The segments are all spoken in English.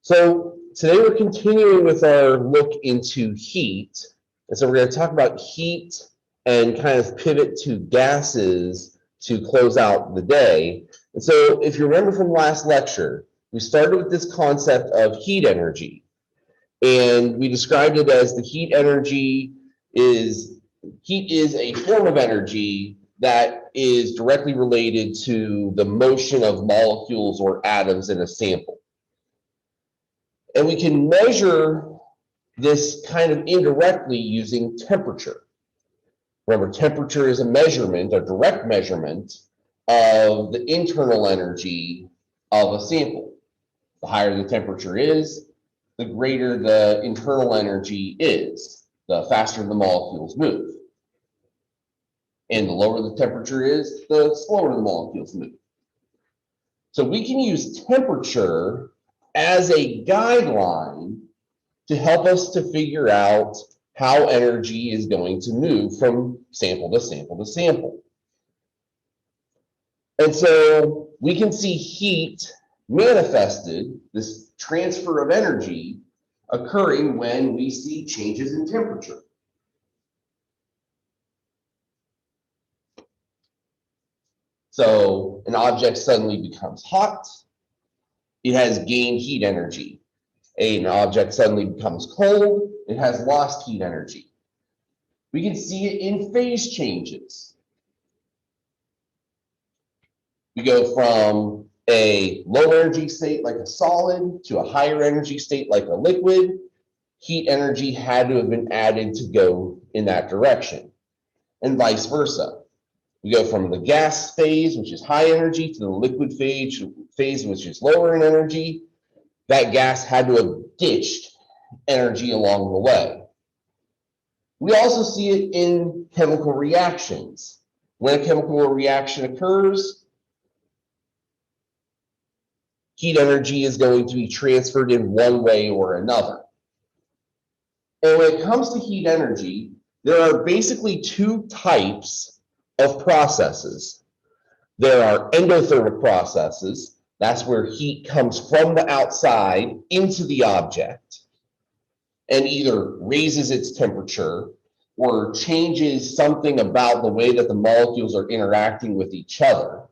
So today we're continuing with our look into heat. And so we're going to talk about heat and kind of pivot to gases to close out the day. And so if you remember from last lecture, we started with this concept of heat energy. And we described it as heat is a form of energy that is directly related to the motion of molecules or atoms in a sample. And we can measure this kind of indirectly using temperature. Remember, temperature is a measurement, a direct measurement of the internal energy of a sample. The higher the temperature is, the greater the internal energy is, the faster the molecules move. And the lower the temperature is, the slower the molecules move. So we can use temperature as a guideline to help us to figure out how energy is going to move from sample to sample to sample. And so we can see heat manifested, this transfer of energy, occurring when we see changes in temperature. So an object suddenly becomes hot, it has gained heat energy. An object suddenly becomes cold, it has lost heat energy. We can see it in phase changes. We go from a low energy state like a solid to a higher energy state like a liquid. Heat energy had to have been added to go in that direction, and vice versa. We go from the gas phase, which is high energy, to the liquid phase, which is lower in energy. That gas had to have ditched energy along the way. We also see it in chemical reactions. When a chemical reaction occurs, heat energy is going to be transferred in one way or another. And when it comes to heat energy, there are basically two types of processes. There are endothermic processes. That's where heat comes from the outside into the object and either raises its temperature or changes something about the way that the molecules are interacting with each other.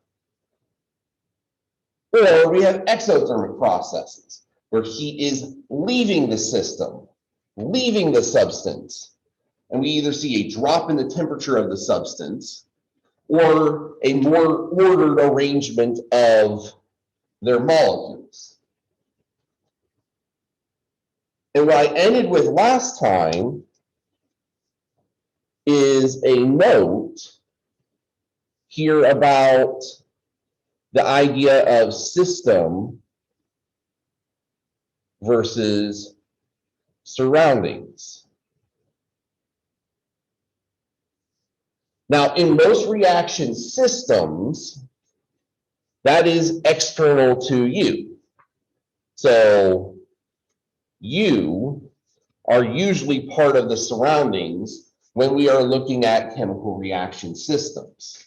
Or we have exothermic processes where heat is leaving the system, leaving the substance. And we either see a drop in the temperature of the substance or a more ordered arrangement of their molecules. And what I ended with last time is a note here about the idea of system versus surroundings. Now, in most reaction systems, that is external to you. So you are usually part of the surroundings when we are looking at chemical reaction systems.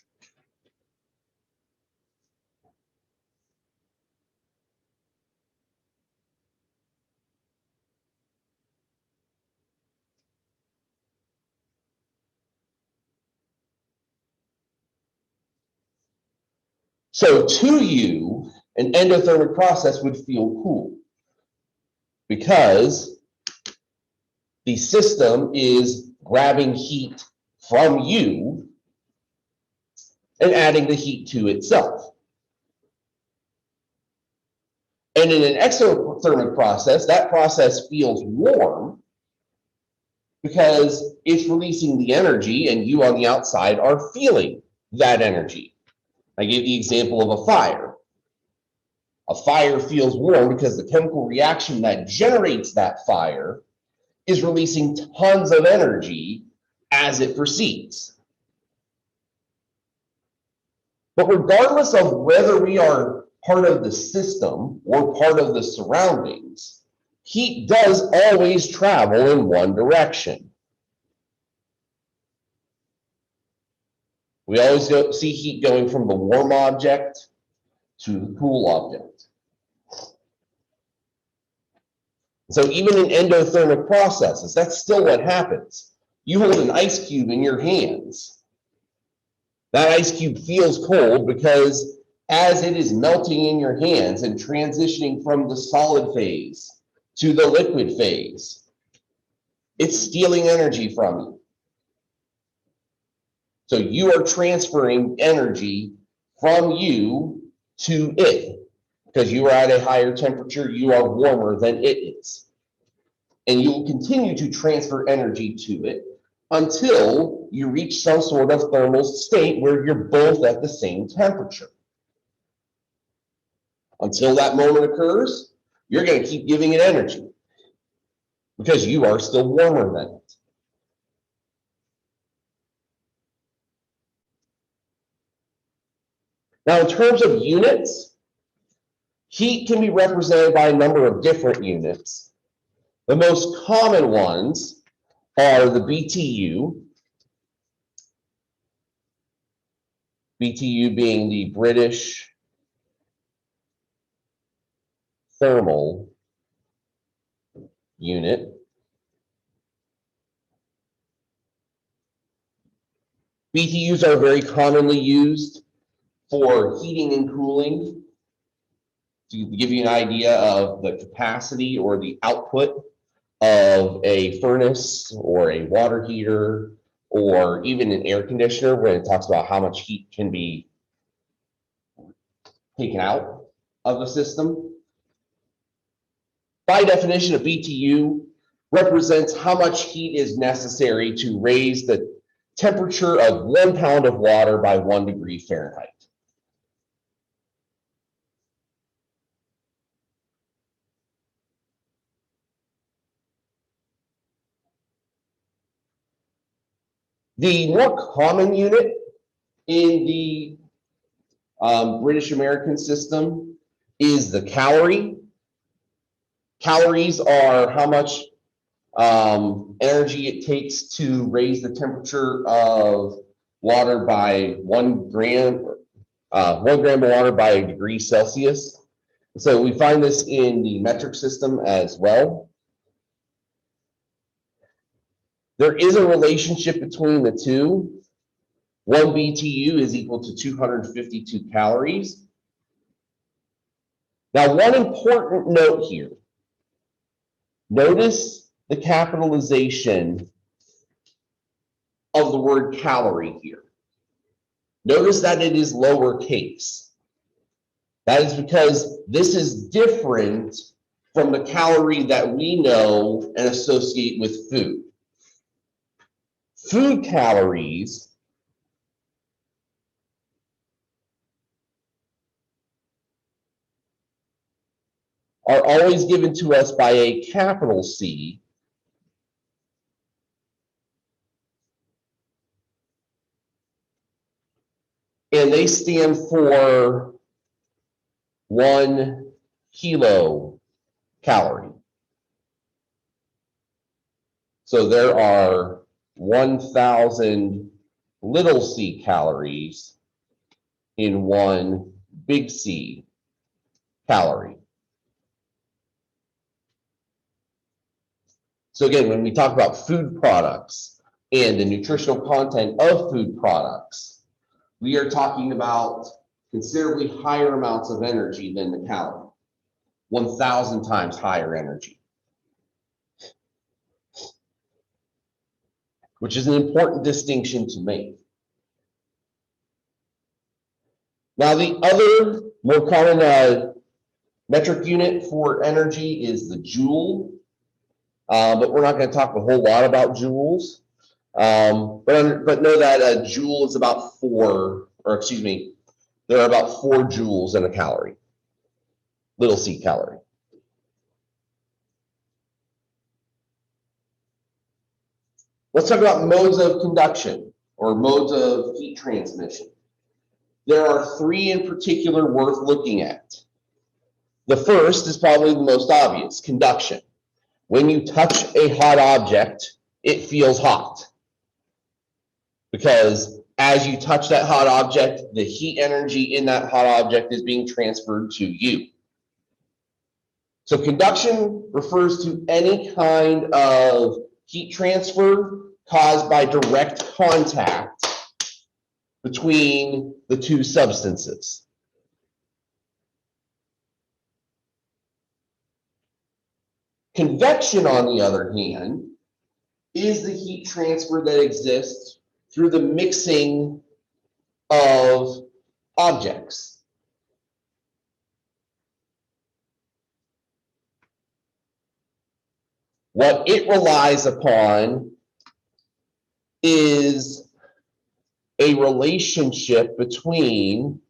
So to you, an endothermic process would feel cool because the system is grabbing heat from you and adding the heat to itself. And in an exothermic process, that process feels warm because it's releasing the energy and you on the outside are feeling that energy. I gave the example of a fire. A fire feels warm because the chemical reaction that generates that fire is releasing tons of energy as it proceeds. But regardless of whether we are part of the system or part of the surroundings, heat does always travel in one direction. We always see heat going from the warm object to the cool object. So even in endothermic processes, that's still what happens. You hold an ice cube in your hands. That ice cube feels cold because as it is melting in your hands and transitioning from the solid phase to the liquid phase, it's stealing energy from you. So you are transferring energy from you to it because you are at a higher temperature, you are warmer than it is. And you will continue to transfer energy to it until you reach some sort of thermal state where you're both at the same temperature. Until that moment occurs, you're going to keep giving it energy because you are still warmer than it. Now, in terms of units, heat can be represented by a number of different units. The most common ones are the BTU, BTU being the British thermal unit. BTUs are very commonly used for heating and cooling. To give you an idea of the capacity or the output of a furnace or a water heater or even an air conditioner, when it talks about how much heat can be taken out of the system. By definition, a BTU represents how much heat is necessary to raise the temperature of 1 pound of water by 1 degree Fahrenheit. The more common unit in the British American system is the calorie. Calories are how much energy it takes to raise the temperature of water by 1 gram, 1 gram of water by a degree Celsius. So we find this in the metric system as well. There is a relationship between the two. 1 BTU is equal to 252 calories. Now, one important note here. Notice the capitalization of the word calorie here. Notice that it is lowercase. That is because this is different from the calorie that we know and associate with food. Food calories are always given to us by a capital C, and they stand for 1 kilocalorie. So there are 1,000 little c calories in 1 big C calorie. So again, when we talk about food products and the nutritional content of food products, we are talking about considerably higher amounts of energy than the calorie, 1,000 times higher energy, which is an important distinction to make. Now, the other more common metric unit for energy is the joule, but we're not going to talk a whole lot about joules. But know that a joule is about there are about 4 joules in a calorie, little c calorie. Let's talk about modes of conduction or modes of heat transmission. There are 3 in particular worth looking at. The first is probably the most obvious, conduction. When you touch a hot object, it feels hot. Because as you touch that hot object, the heat energy in that hot object is being transferred to you. So conduction refers to any kind of heat transfer caused by direct contact between the two substances. Convection, on the other hand, is the heat transfer that exists through the mixing of objects. What it relies upon is a relationship between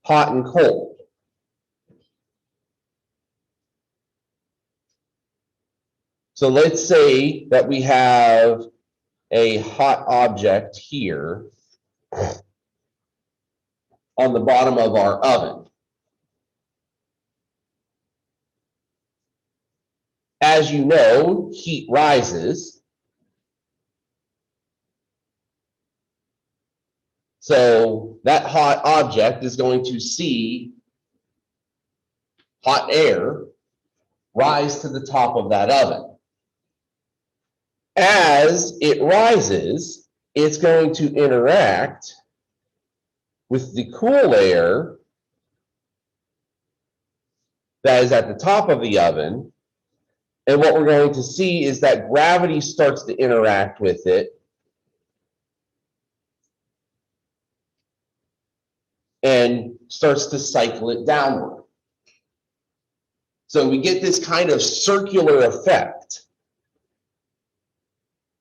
hot and cold. So let's say that we have a hot object here on the bottom of our oven. As you know, heat rises. So that hot object is going to see hot air rise to the top of that oven. As it rises, it's going to interact with the cool air that is at the top of the oven. And what we're going to see is that gravity starts to interact with it and starts to cycle it downward. So we get this kind of circular effect.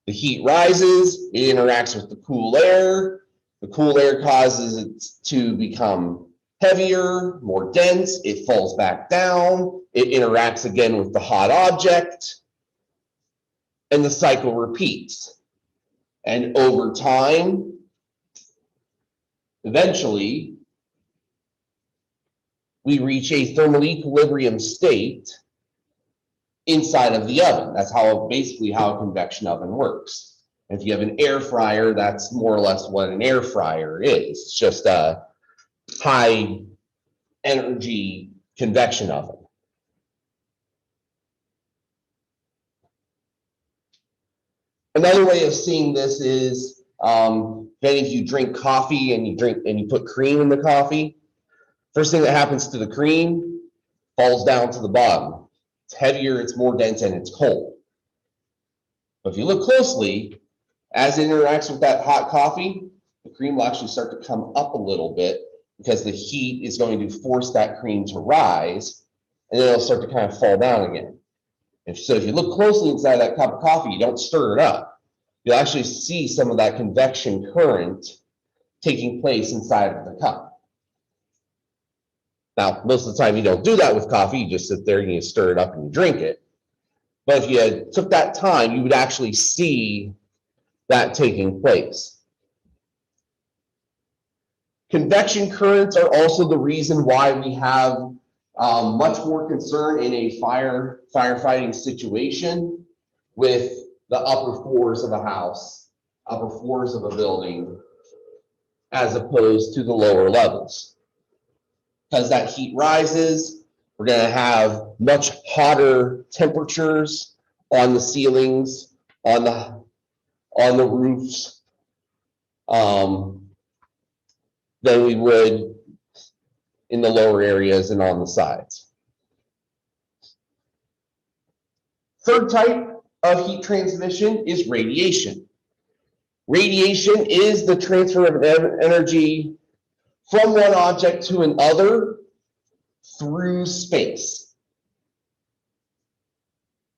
The heat rises, it interacts with the cool air. The cool air causes it to become heavier, more dense. It falls back down. It interacts again with the hot object. And the cycle repeats. And over time, eventually, we reach a thermal equilibrium state inside of the oven. That's basically how a convection oven works. If you have an air fryer, that's more or less what an air fryer is. It's just a high energy convection oven. Another way of seeing this is if any of you drink coffee and you put cream in the coffee, first thing that happens to the cream falls down to the bottom. It's heavier, it's more dense, and it's cold. But if you look closely, as it interacts with that hot coffee, the cream will actually start to come up a little bit because the heat is going to force that cream to rise, and then it'll start to kind of fall down again. So if you look closely inside that cup of coffee, you don't stir it up. You'll actually see some of that convection current taking place inside of the cup. Now, most of the time you don't do that with coffee. You just sit there and you stir it up and you drink it. But if you took that time, you would actually see that taking place. Convection currents are also the reason why we have much more concern in a firefighting situation with the upper floors of a house, upper floors of a building, as opposed to the lower levels. Because that heat rises, we're going to have much hotter temperatures on the ceilings, on the roofs, than we would in the lower areas and on the sides. Third type of heat transmission is radiation. Radiation is the transfer of energy from one object to another through space.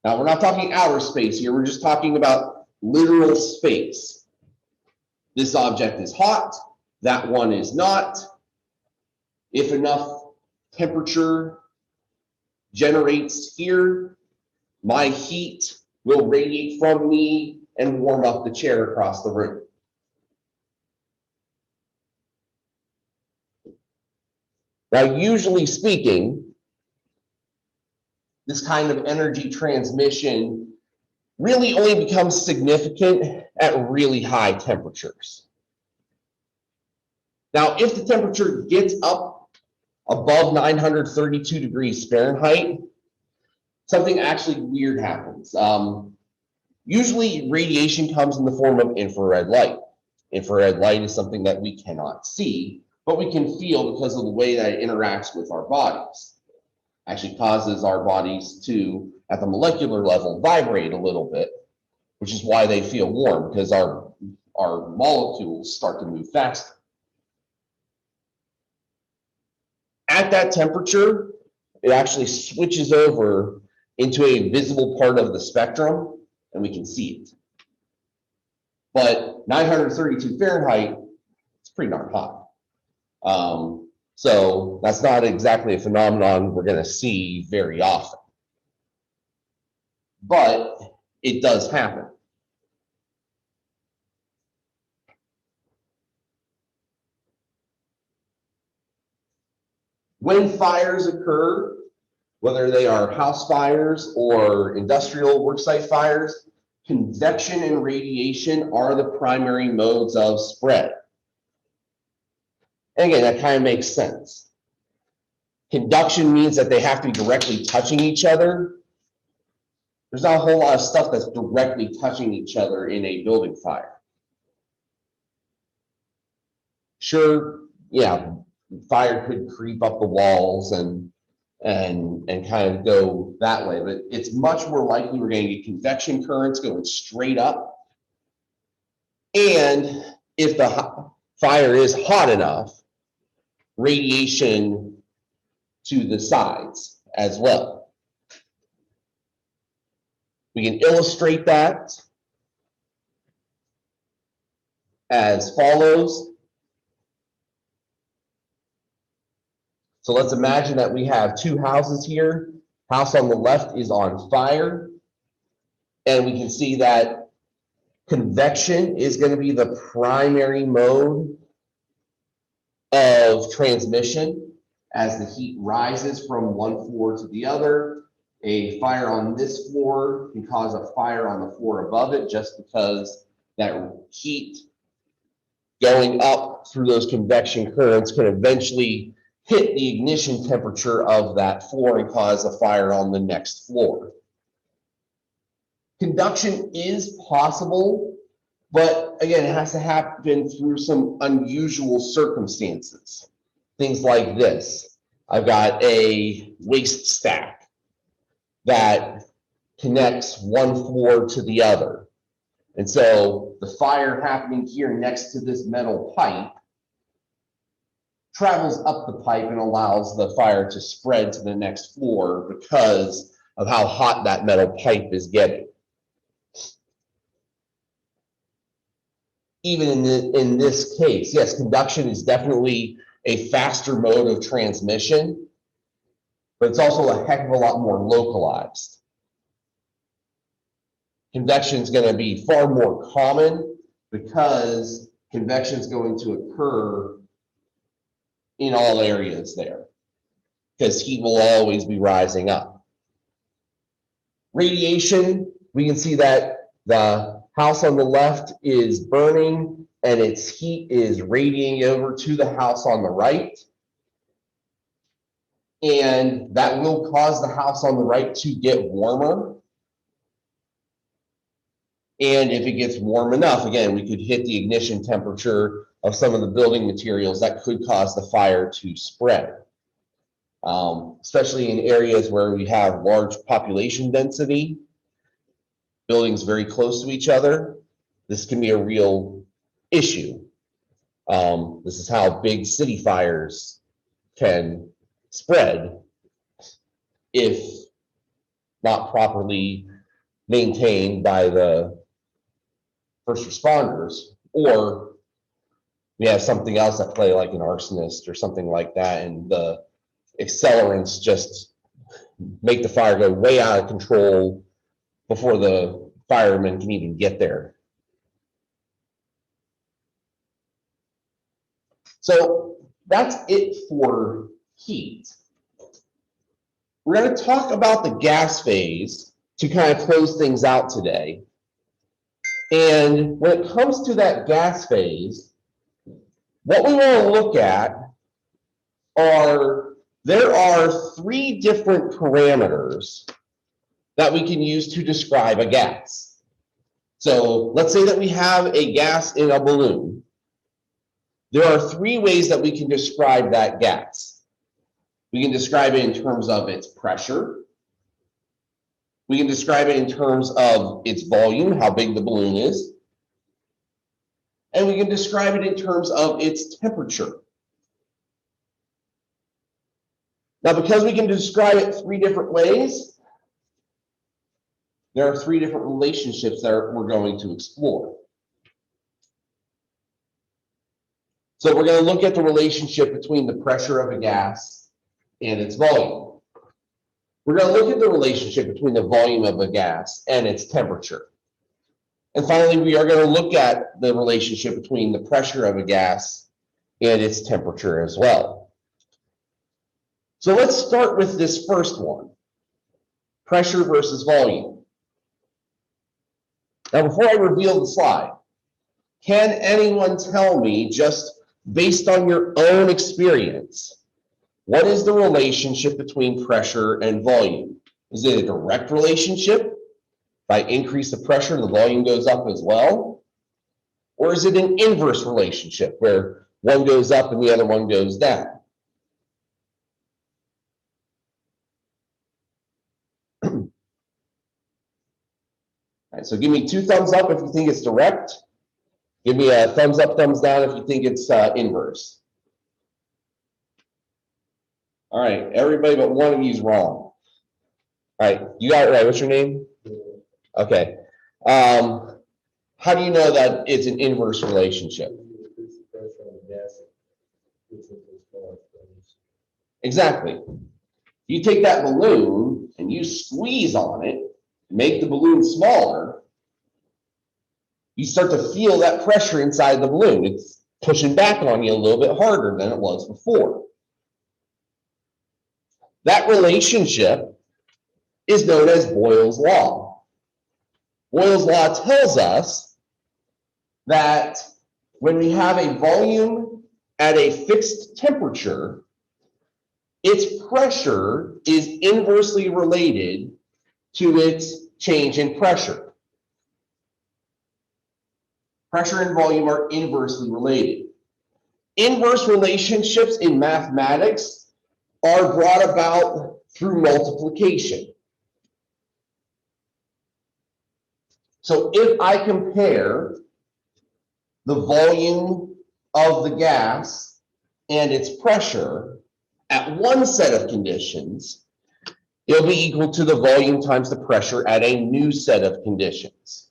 Now, we're not talking outer space here, we're just talking about literal space. This object is hot, that one is not. If enough temperature generates here, my heat will radiate from me and warm up the chair across the room. Now, usually speaking, this kind of energy transmission really only becomes significant at really high temperatures. Now, if the temperature gets up above 932 degrees Fahrenheit, something actually weird happens. Usually radiation comes in the form of infrared light. Infrared light is something that we cannot see, but we can feel because of the way that it interacts with our bodies. Actually causes our bodies to, at the molecular level, vibrate a little bit, which is why they feel warm, because our molecules start to move faster. At that temperature, it actually switches over into a visible part of the spectrum, and we can see it. But 932 Fahrenheit, it's pretty darn hot. So that's not exactly a phenomenon we're going to see very often. But it does happen. When fires occur, whether they are house fires or industrial worksite fires, convection and radiation are the primary modes of spread. And again, that kind of makes sense. Conduction means that they have to be directly touching each other. There's not a whole lot of stuff that's directly touching each other in a building fire. Sure, yeah, fire could creep up the walls and kind of go that way, but it's much more likely we're going to get convection currents going straight up. And if the fire is hot enough, radiation to the sides as well. We can illustrate that as follows. So let's imagine that we have two houses here. House on the left is on fire, and we can see that convection is going to be the primary mode of transmission as the heat rises from one floor to the other. A fire on this floor can cause a fire on the floor above it just because that heat going up through those convection currents can eventually hit the ignition temperature of that floor and cause a fire on the next floor. Conduction is possible, but again, it has to happen through some unusual circumstances. Things like this. I've got a waste stack that connects one floor to the other. And so the fire happening here next to this metal pipe travels up the pipe and allows the fire to spread to the next floor because of how hot that metal pipe is getting. Even in this case, yes, conduction is definitely a faster mode of transmission, but it's also a heck of a lot more localized. Convection is going to be far more common because convection is going to occur in all areas there because heat will always be rising up. Radiation, we can see that the house on the left is burning and its heat is radiating over to the house on the right. And that will cause the house on the right to get warmer. And if it gets warm enough, again, we could hit the ignition temperature of some of the building materials that could cause the fire to spread. Especially in areas where we have large population density, buildings very close to each other, this can be a real issue. This is how big city fires can spread if not properly maintained by the first responders, or we have something else at play like an arsonist or something like that, and the accelerants just make the fire go way out of control before the firemen can even get there. So that's it for heat. We're going to talk about the gas phase to kind of close things out today. And when it comes to that gas phase, what we want to look at are There are three different parameters that we can use to describe a gas. So let's say that we have a gas in a balloon. There are three ways that we can describe that gas. We can describe it in terms of its pressure. We can describe it in terms of its volume, how big the balloon is. And we can describe it in terms of its temperature. Now, because we can describe it three different ways, there are three different relationships that we're going to explore. So we're going to look at the relationship between the pressure of a gas and its volume. We're going to look at the relationship between the volume of a gas and its temperature. And finally, we are going to look at the relationship between the pressure of a gas and its temperature as well. So let's start with this first one, pressure versus volume. Now, before I reveal the slide, can anyone tell me, just based on your own experience, what is the relationship between pressure and volume? Is it a direct relationship? If I increase the pressure, the volume goes up as well? Or is it an inverse relationship where one goes up and the other one goes down? All right, so give me 2 thumbs up if you think it's direct. Give me a thumbs up, thumbs down if you think it's inverse. All right, everybody but one of you is wrong. All right, you got it right. What's your name? Okay. How do you know that it's an inverse relationship? Exactly. You take that balloon and you squeeze on it, make the balloon smaller, you start to feel that pressure inside the balloon. It's pushing back on you a little bit harder than it was before. That relationship is known as Boyle's law. Boyle's law tells us that when we have a volume at a fixed temperature, its pressure is inversely related to its change in pressure. Pressure and volume are inversely related. Inverse relationships in mathematics are brought about through multiplication. So if I compare the volume of the gas and its pressure at one set of conditions, it'll be equal to the volume times the pressure at a new set of conditions.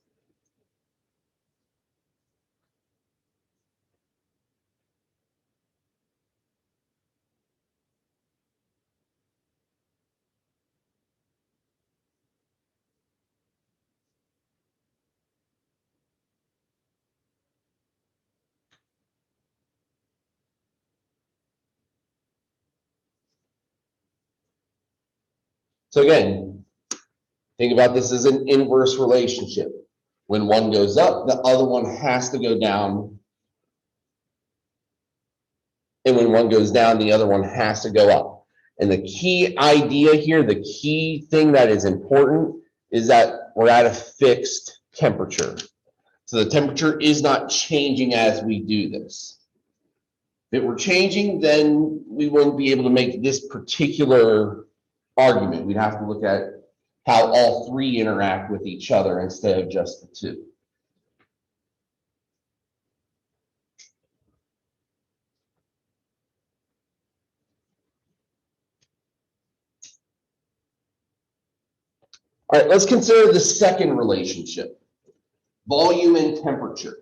So again, think about this as an inverse relationship. When one goes up, the other one has to go down. And when one goes down, the other one has to go up. And the key idea here, the key thing that is important is that we're at a fixed temperature. So the temperature is not changing as we do this. If it were changing, then we wouldn't be able to make this particular argument. We'd have to look at how all three interact with each other instead of just the two. All right, let's consider the second relationship, volume and temperature.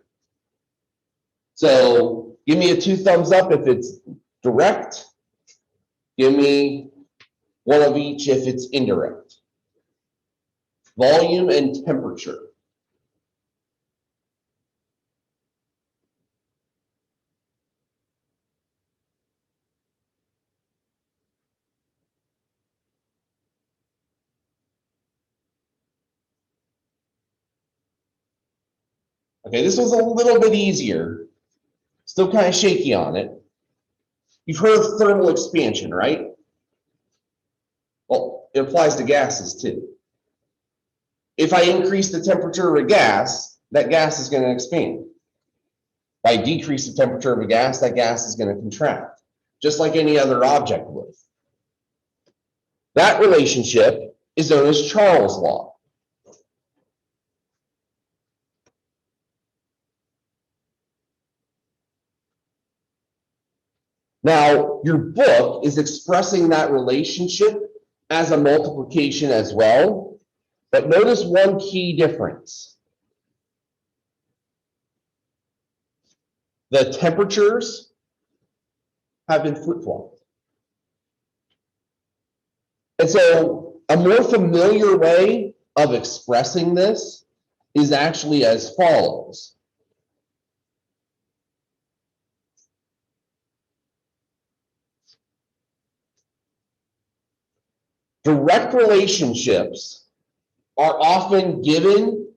So give me a 2 thumbs up if it's direct. Give me one of each if it's indirect. Volume and temperature. Okay, this was a little bit easier. Still kind of shaky on it. You've heard of thermal expansion, right? Well, it applies to gases too. If I increase the temperature of a gas, that gas is going to expand. If I decrease the temperature of a gas, that gas is going to contract, just like any other object would. That relationship is known as Charles' law. Now, your book is expressing that relationship as a multiplication as well, but notice one key difference. The temperatures have been flip-flopped. And so a more familiar way of expressing this is actually as follows. Direct relationships are often given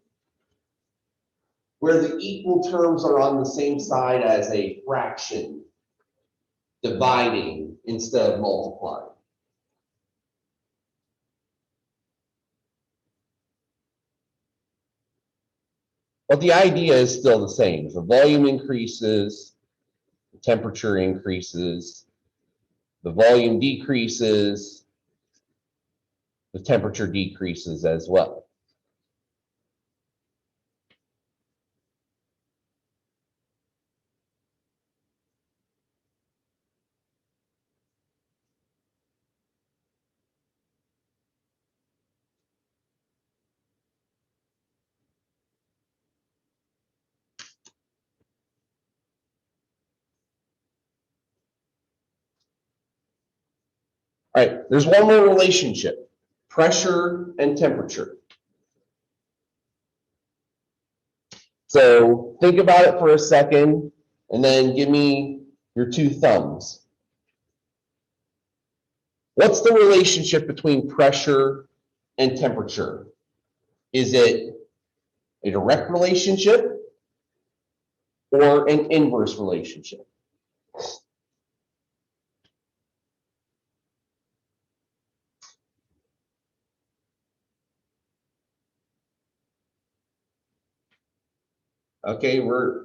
where the equal terms are on the same side as a fraction, dividing instead of multiplying. But the idea is still the same. If the volume increases, the temperature increases, the volume decreases, the temperature decreases as well. All right, there's one more relationship, pressure and temperature. So think about it for a second, and then give me your two thumbs. What's the relationship between pressure and temperature? Is it a direct relationship or an inverse relationship? Okay, we're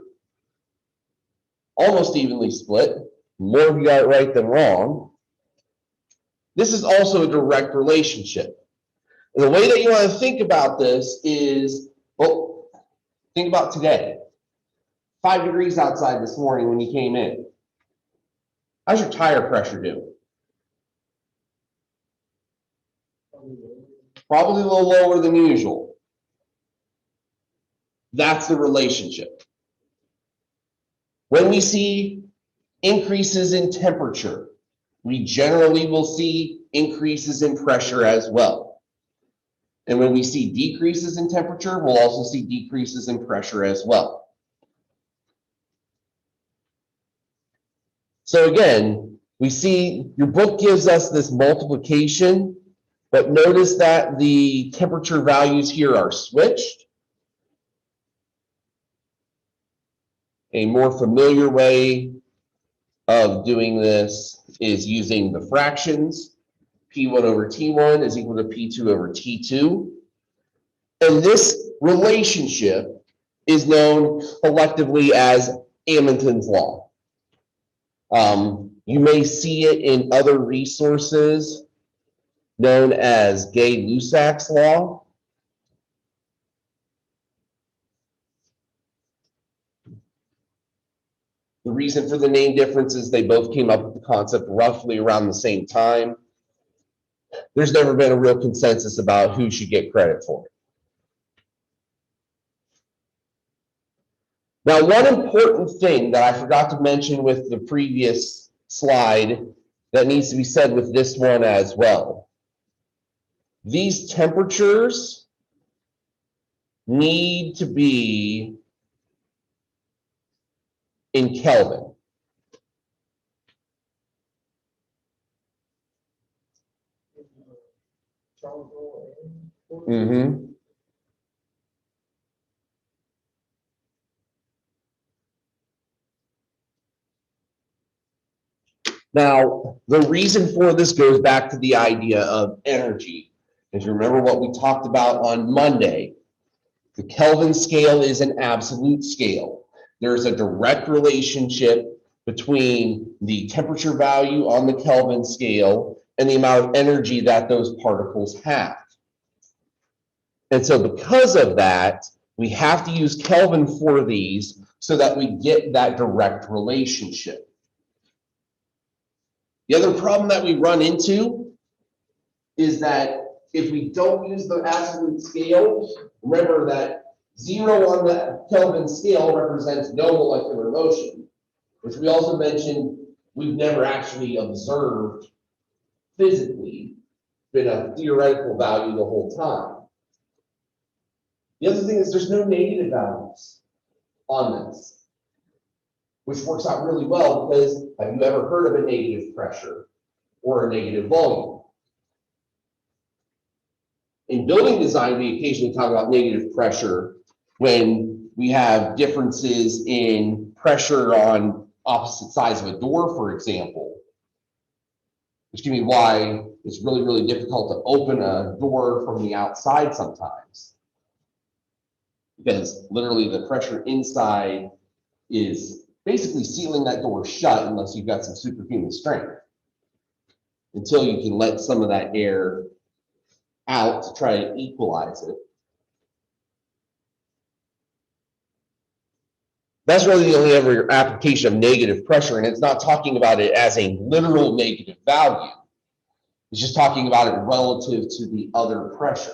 almost evenly split. More of you got it right than wrong. This is also a direct relationship. And the way that you want to think about this is, well, think about today. 5 degrees outside this morning when you came in. How's your tire pressure doing? Probably a little lower than usual. That's the relationship. When we see increases in temperature, we generally will see increases in pressure as well. And when we see decreases in temperature, we'll also see decreases in pressure as well. So again, we see your book gives us this multiplication, but notice that the temperature values here are switched. A more familiar way of doing this is using the fractions. P1 over T1 is equal to P2 over T2. And this relationship is known collectively as Edmonton's law. You may see it in other resources known as Gay-Lussac's law. The reason for the name difference is they both came up with the concept roughly around the same time. There's never been a real consensus about who should get credit for it. Now, one important thing that I forgot to mention with the previous slide that needs to be said with this one as well. These temperatures need to be in Kelvin. Mm-hmm. Now, the reason for this goes back to the idea of energy. If you remember what we talked about on Monday, the Kelvin scale is an absolute scale. There's a direct relationship between the temperature value on the Kelvin scale and the amount of energy that those particles have. And so because of that, we have to use Kelvin for these so that we get that direct relationship. The other problem that we run into is that if we don't use the absolute scale, remember that 0 on the Kelvin scale represents no molecular motion, which we also mentioned we've never actually observed physically, been a theoretical value the whole time. The other thing is there's no negative values on this, which works out really well because have you ever heard of a negative pressure or a negative volume? In building design, we occasionally talk about negative pressure when we have differences in pressure on opposite sides of a door, for example, which can be why it's really, really difficult to open a door from the outside sometimes. Because literally the pressure inside is basically sealing that door shut unless you've got some superhuman strength, until you can let some of that air out to try to equalize it. That's really the only ever application of negative pressure, and it's not talking about it as a literal negative value. It's just talking about it relative to the other pressure.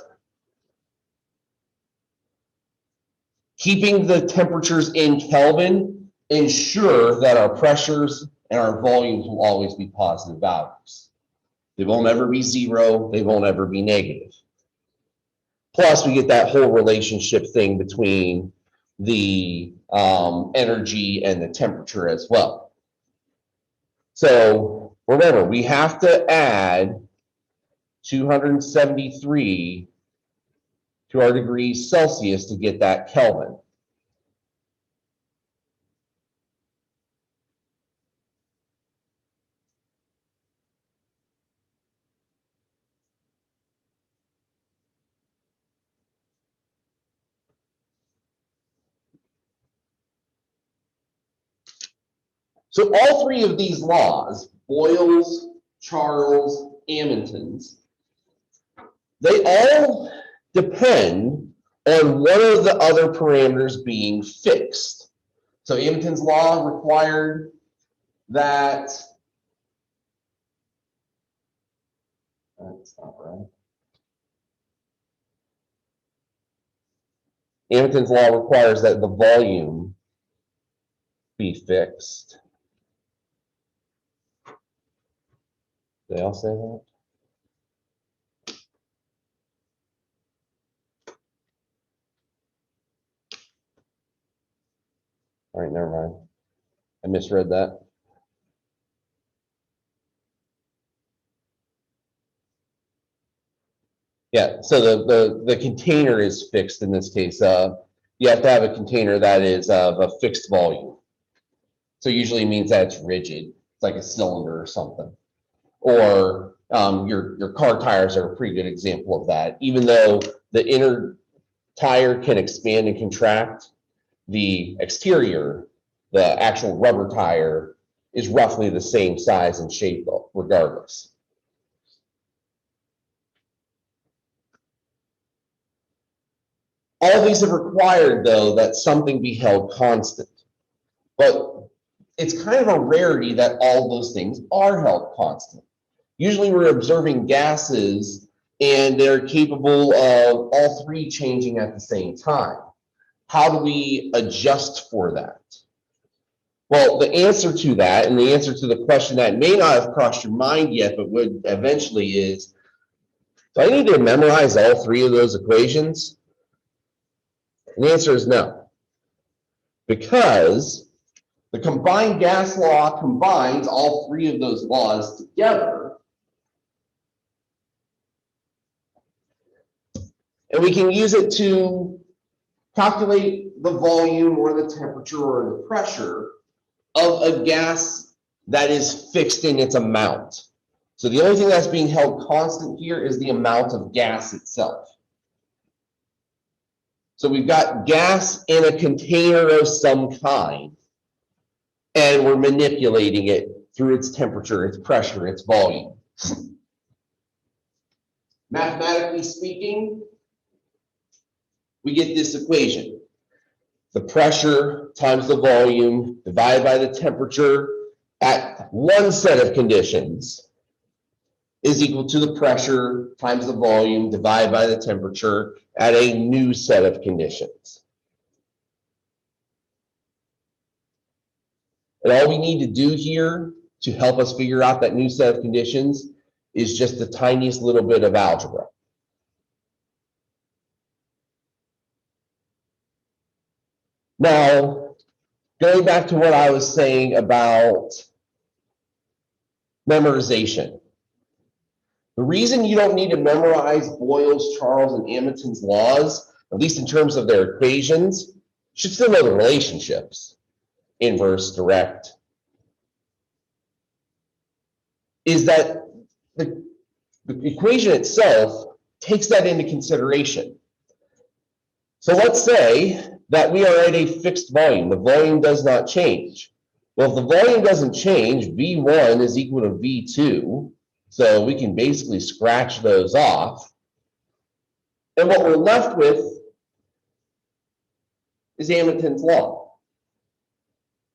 Keeping the temperatures in Kelvin ensure that our pressures and our volumes will always be positive values. They won't ever be 0, they won't ever be negative. Plus, we get that whole relationship thing between the energy and the temperature as well. So remember, we have to add 273 to our degrees Celsius to get that Kelvin. So all three of these laws, Boyle's, Charles, Edmonton's, they all depend on one of the other parameters being fixed. So Edmonton's law required that, that's not right. Edmonton's law requires that the volume be fixed. Did they all say that? All right, never mind. I misread that. Yeah, so the container is fixed in this case. You have to have a container that is of a fixed volume. So usually means that it's rigid. It's like a cylinder or something. Or your car tires are a pretty good example of that. Even though the inner tire can expand and contract, the exterior, the actual rubber tire, is roughly the same size and shape regardless. All these have required, though, that something be held constant. But it's kind of a rarity that all those things are held constant. Usually we're observing gases and they're capable of all three changing at the same time. How do we adjust for that? Well, the answer to that, and the answer to the question that may not have crossed your mind yet, but would eventually is, do I need to memorize all three of those equations? And the answer is no. Because the combined gas law combines all three of those laws together. And we can use it to calculate the volume or the temperature or the pressure of a gas that is fixed in its amount. So the only thing that's being held constant here is the amount of gas itself. So we've got gas in a container of some kind, and we're manipulating it through its temperature, its pressure, its volume. Mathematically speaking, we get this equation. The pressure times the volume divided by the temperature at one set of conditions is equal to the pressure times the volume divided by the temperature at a new set of conditions. And all we need to do here to help us figure out that new set of conditions is just the tiniest little bit of algebra. Now, going back to what I was saying about memorization. The reason you don't need to memorize Boyle's, Charles, and Edmonton's laws, at least in terms of their equations, you should still know the relationships, inverse, direct, is that the equation itself takes that into consideration. So let's say that we are at a fixed volume. The volume does not change. Well, if the volume doesn't change, V1 is equal to V2. So we can basically scratch those off. And what we're left with is Edmonton's law.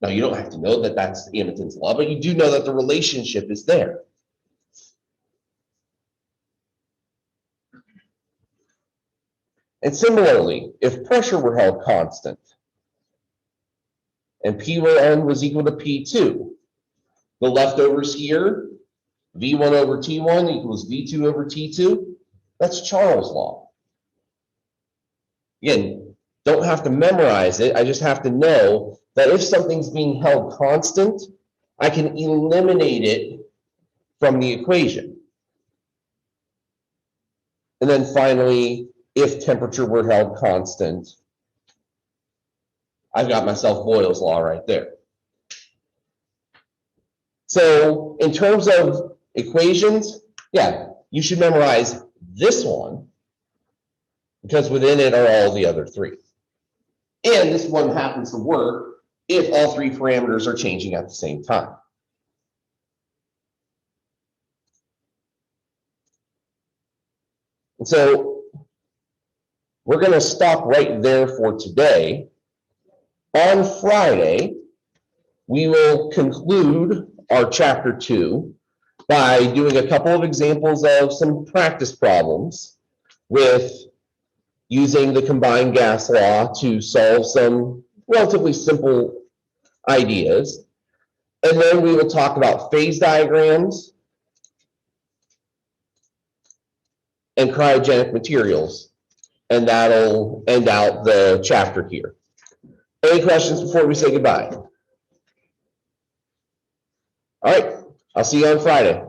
Now, you don't have to know that that's Edmonton's law, but you do know that the relationship is there. And similarly, if pressure were held constant and P1 was equal to P2, the leftovers here, V1 over T1 equals V2 over T2. That's Charles' law. Again, don't have to memorize it. I just have to know that if something's being held constant, I can eliminate it from the equation. And then finally, if temperature were held constant, I've got myself Boyle's law right there. So in terms of equations, yeah, you should memorize this one because within it are all the other three. And this one happens to work if all three parameters are changing at the same time. And so we're going to stop right there for today. On Friday, we will conclude our chapter 2 by doing a couple of examples of some practice problems with using the combined gas law to solve some relatively simple ideas. And then we will talk about phase diagrams and cryogenic materials. And that'll end out the chapter here. Any questions before we say goodbye? All right, I'll see you on Friday.